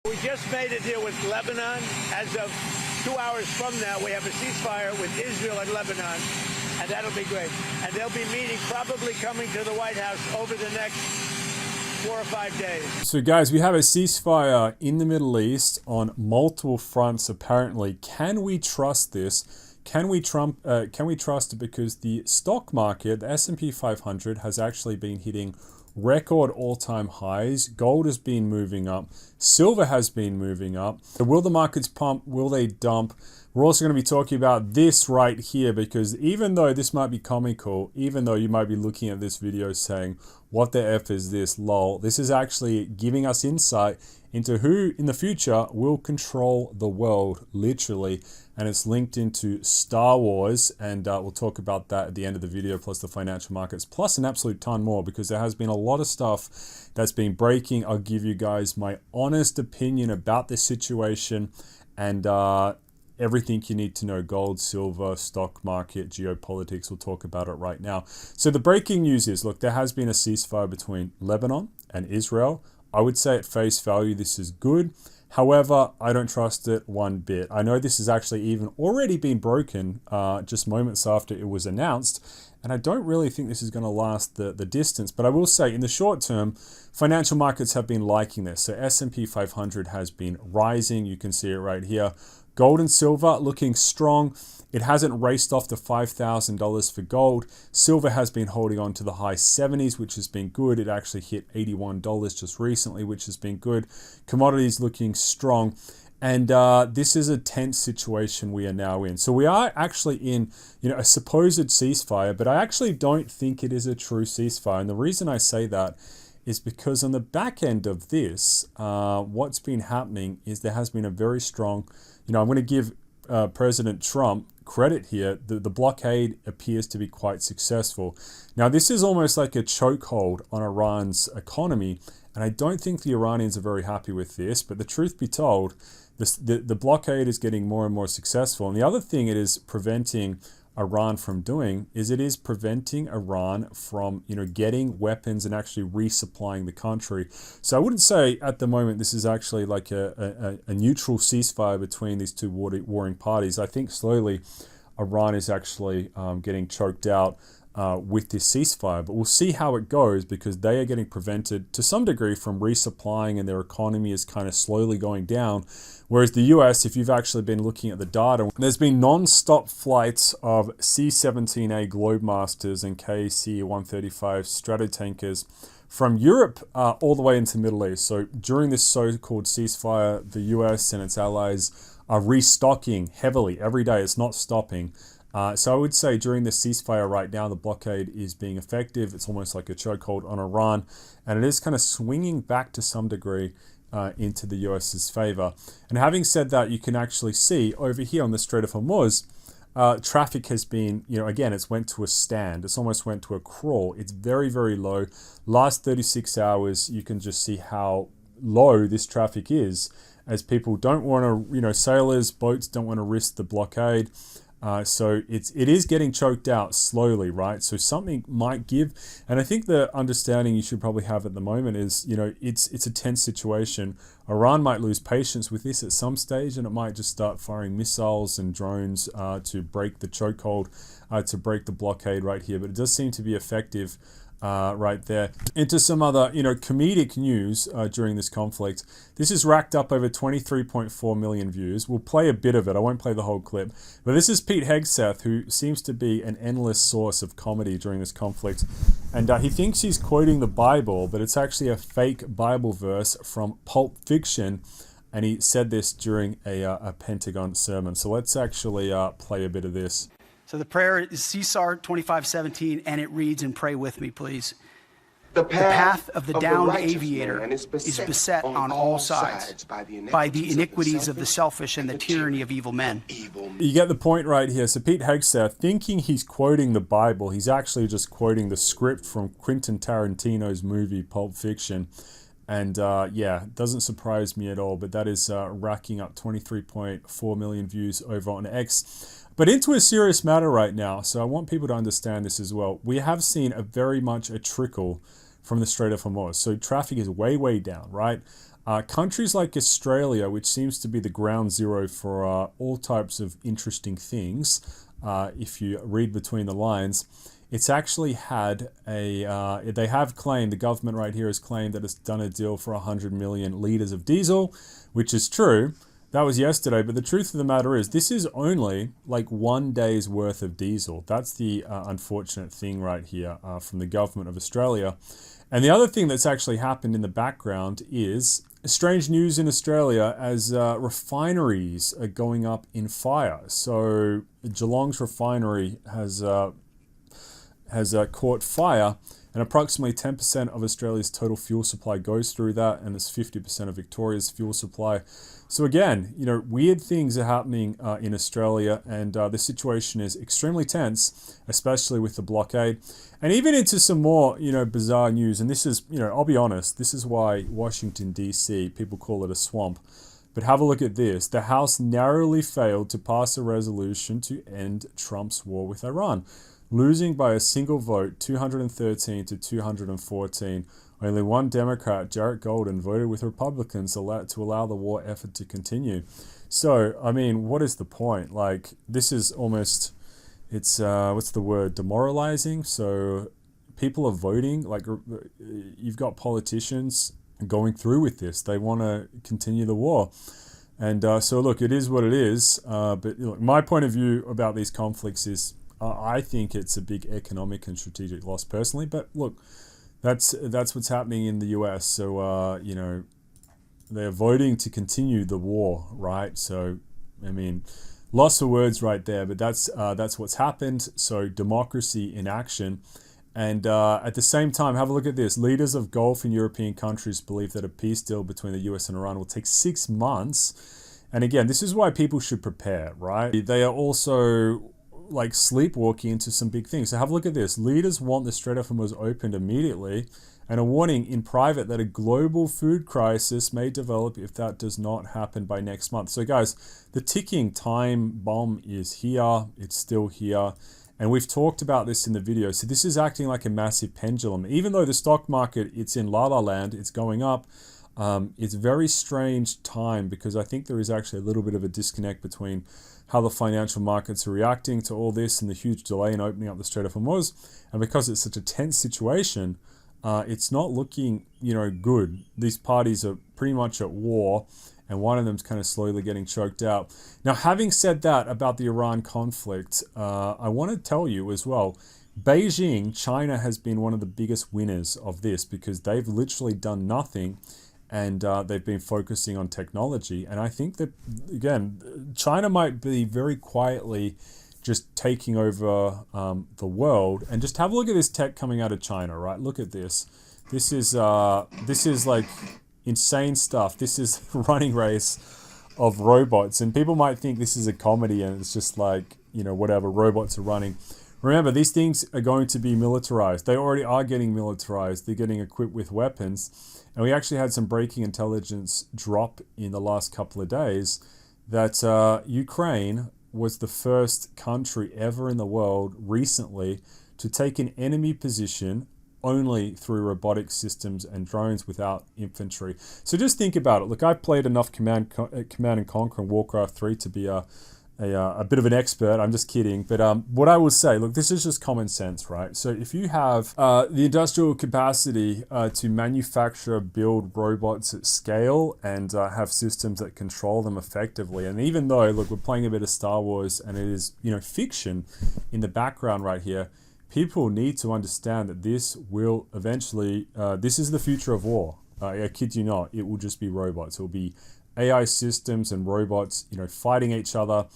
We just made a deal with Lebanon. As of 2 hours from now, we have a ceasefire with Israel and Lebanon, and that'll be great. And they'll be meeting, probably coming to the White House over the next 4 or 5 days. So guys, we have a ceasefire in the Middle East on multiple fronts apparently. Can we trust this? Can we trust it? Because the stock market, the SP 500, has actually been hitting record all-time highs. Gold has been moving up. Silver has been moving up. So will the markets pump? Will they dump? We're also going to be talking about this right here, because even though this might be comical, even though you might be looking at this video saying, what the F is this, lol, this is actually giving us insight into who in the future will control the world, literally. And it's linked into Star Wars, and we'll talk about that at the end of the video, plus the financial markets, plus an absolute ton more, because there has been a lot of stuff that's been breaking. I'll give you guys my honest opinion about this situation, and everything you need to know: gold, silver, stock market, geopolitics. We'll talk about it right now. So the breaking news is, look, there has been a ceasefire between Lebanon and Israel. I would say at face value, this is good. However, I don't trust it one bit. I know this has actually even already been broken just moments after it was announced, and I don't really think this is going to last the distance. But I will say, in the short term, financial markets have been liking this. So S&P 500 has been rising. You can see it right here. Gold and silver looking strong. It hasn't raced off to $5,000 for gold. Silver has been holding on to the high 70s, which has been good. It actually hit $81 just recently, which has been good. Commodities looking strong. And this is a tense situation we are now in. So we are actually in, a supposed ceasefire, but I actually don't think it is a true ceasefire. And the reason I say that is because on the back end of this, what's been happening is there has been a very strong, I'm going to give President Trump credit here. The blockade appears to be quite successful. Now, this is almost like a chokehold on Iran's economy, and I don't think the Iranians are very happy with this. But the truth be told, the blockade is getting more and more successful. And the other thing it is preventing Iran from doing is it is preventing Iran from, getting weapons and actually resupplying the country. So I wouldn't say at the moment this is actually like a neutral ceasefire between these two warring parties. I think slowly Iran is actually getting choked out with this ceasefire, but we'll see how it goes, because they are getting prevented to some degree from resupplying, and their economy is kind of slowly going down. Whereas the US, if you've actually been looking at the data, there's been non-stop flights of C-17A Globemasters and KC-135 Stratotankers from Europe all the way into the Middle East. So during this so-called ceasefire, the US and its allies are restocking heavily every day. It's not stopping. So I would say during the ceasefire right now, the blockade is being effective. It's almost like a chokehold on Iran, and it is kind of swinging back to some degree into the US's favor. And having said that, you can actually see over here on the Strait of Hormuz, traffic has been, again, it's went to a stand. It's almost went to a crawl. It's very, very low. Last 36 hours, you can just see how low this traffic is, as people don't want to, sailors, boats don't want to risk the blockade. So it is getting choked out slowly, right? So something might give, and I think the understanding you should probably have at the moment is, it's a tense situation. Iran might lose patience with this at some stage, and it might just start firing missiles and drones to break the chokehold, to break the blockade right here. But it does seem to be effective right there. Into some other, comedic news during this conflict. This is racked up over 23.4 million views. We'll play a bit of it. I won't play the whole clip. But this is Pete Hegseth, who seems to be an endless source of comedy during this conflict. And he thinks he's quoting the Bible, but it's actually a fake Bible verse from Pulp Fiction. And he said this during a Pentagon sermon. So let's actually play a bit of this. So the prayer is CESAR 25:17, and it reads, and pray with me, please. The path of the downed aviator is beset on all sides by the iniquities of the selfish and the tyranny of evil men. You get the point right here. So Pete Hegseth, thinking he's quoting the Bible, he's actually just quoting the script from Quentin Tarantino's movie Pulp Fiction. And yeah, it doesn't surprise me at all, but that is racking up 23.4 million views over on X. But into a serious matter right now, so I want people to understand this as well. We have seen very much a trickle from the Strait of Hormuz. So traffic is way, way down, right? Countries like Australia, which seems to be the ground zero for all types of interesting things, if you read between the lines, it's actually had they have claimed, the government right here has claimed that it's done a deal for 100 million litres of diesel, which is true. That was yesterday, but the truth of the matter is this is only like 1 day's worth of diesel. That's the unfortunate thing right here from the government of Australia. And the other thing that's actually happened in the background is strange news in Australia as refineries are going up in fire. So Geelong's refinery has caught fire, and approximately 10% of Australia's total fuel supply goes through that, and it's 50% of Victoria's fuel supply. So again, weird things are happening in Australia, and the situation is extremely tense, especially with the blockade. And even into some more, bizarre news, and this is, I'll be honest, this is why Washington, D.C., people call it a swamp. But have a look at this. The House narrowly failed to pass a resolution to end Trump's war with Iran, losing by a single vote, 213 to 214. Only one Democrat, Jarrett Golden, voted with Republicans to allow the war effort to continue. So, I mean, what is the point? Like, this is almost, it's, what's the word, demoralizing? So, people are voting, like, you've got politicians going through with this. They want to continue the war. And so, look, it is what it is. But look, my point of view about these conflicts is, I think it's a big economic and strategic loss personally, but look, that's what's happening in the US. So, they're voting to continue the war, right? So, I mean, lots of words right there, but that's what's happened. So, democracy in action. And at the same time, have a look at this. Leaders of Gulf and European countries believe that a peace deal between the US and Iran will take 6 months. And again, this is why people should prepare, right? They are also like sleepwalking into some big things. So have a look at this. Leaders want the Strait of Hormuz opened immediately and a warning in private that a global food crisis may develop if that does not happen by next month. So guys, the ticking time bomb is here. It's still here. And we've talked about this in the video. So this is acting like a massive pendulum. Even though the stock market, it's in la la land, it's going up. It's a very strange time because I think there is actually a little bit of a disconnect between how the financial markets are reacting to all this and the huge delay in opening up the Strait of Hormuz. And because it's such a tense situation, it's not looking, good. These parties are pretty much at war, and one of them's kind of slowly getting choked out. Now, having said that about the Iran conflict, I want to tell you as well, Beijing, China has been one of the biggest winners of this because they've literally done nothing. And they've been focusing on technology. And I think that, again, China might be very quietly just taking over the world. And just have a look at this tech coming out of China, right? Look at this. This is like insane stuff. This is a running race of robots. And people might think this is a comedy and it's just like, whatever, robots are running. Remember, these things are going to be militarized. They already are getting militarized. They're getting equipped with weapons. And we actually had some breaking intelligence drop in the last couple of days that Ukraine was the first country ever in the world recently to take an enemy position only through robotic systems and drones without infantry. So just think about it. Look, I've played enough Command and Conquer and Warcraft 3 to be a bit of an expert. I'm just kidding. But what I will say, look, this is just common sense, right? So if you have the industrial capacity to manufacture, build robots at scale and have systems that control them effectively, and even though, look, we're playing a bit of Star Wars and it is, fiction in the background right here, people need to understand that this will eventually, this is the future of war. I kid you not, it will just be robots. It will be AI systems and robots, fighting each other.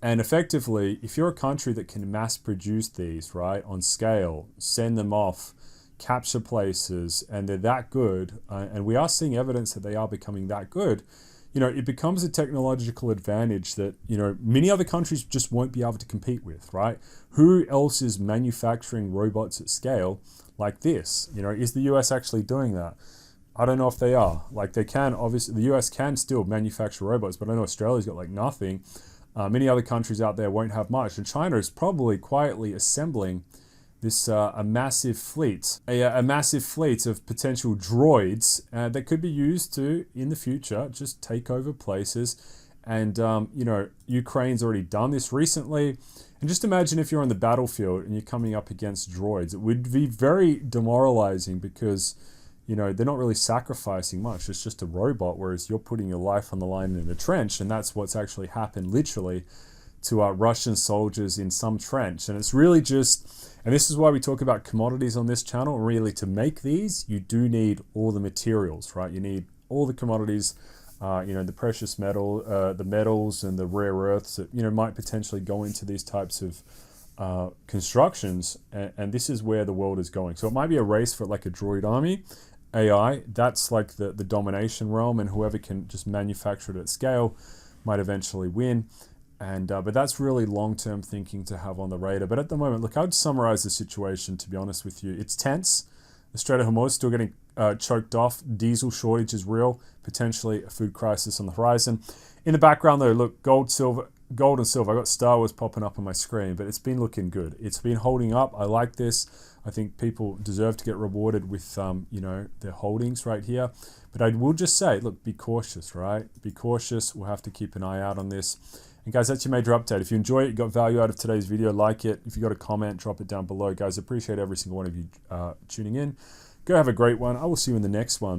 And effectively, if you're a country that can mass produce these, right, on scale, send them off, capture places, and they're that good, and we are seeing evidence that they are becoming that good, it becomes a technological advantage that, many other countries just won't be able to compete with, right? Who else is manufacturing robots at scale like this? Is the US actually doing that? I don't know if they are. Like, they can, obviously, the US can still manufacture robots, but I know Australia's got like nothing. Many other countries out there won't have much. And China is probably quietly assembling a massive fleet, a massive fleet of potential droids that could be used to, in the future, just take over places. And, you know, Ukraine's already done this recently. And just imagine if you're on the battlefield and you're coming up against droids. It would be very demoralizing because, you know, they're not really sacrificing much. It's just a robot, whereas you're putting your life on the line in a trench. And that's what's actually happened, literally, to Russian soldiers in some trench. And it's really just, and this is why we talk about commodities on this channel. Really, to make these, you do need all the materials, right? You need all the commodities, you know, the precious metal, the metals and the rare earths that, you know, might potentially go into these types of constructions. And this is where the world is going. So it might be a race for like a droid army. AI, that's like the domination realm, and whoever can just manufacture it at scale might eventually win. And but that's really long-term thinking to have on the radar. But at the moment, look, I would summarize the situation, to be honest with you. It's tense. The Strait of Hormuz still getting choked off. Diesel shortage is real. Potentially a food crisis on the horizon. In the background, though, look, gold and silver. I got Star Wars popping up on my screen, but it's been looking good. It's been holding up. I like this. I think people deserve to get rewarded with, you know, their holdings right here. But I will just say, look, be cautious, right? Be cautious. We'll have to keep an eye out on this. And guys, that's your major update. If you enjoy it, you got value out of today's video, like it. If you got a comment, drop it down below. Guys, I appreciate every single one of you tuning in. Go have a great one. I will see you in the next one.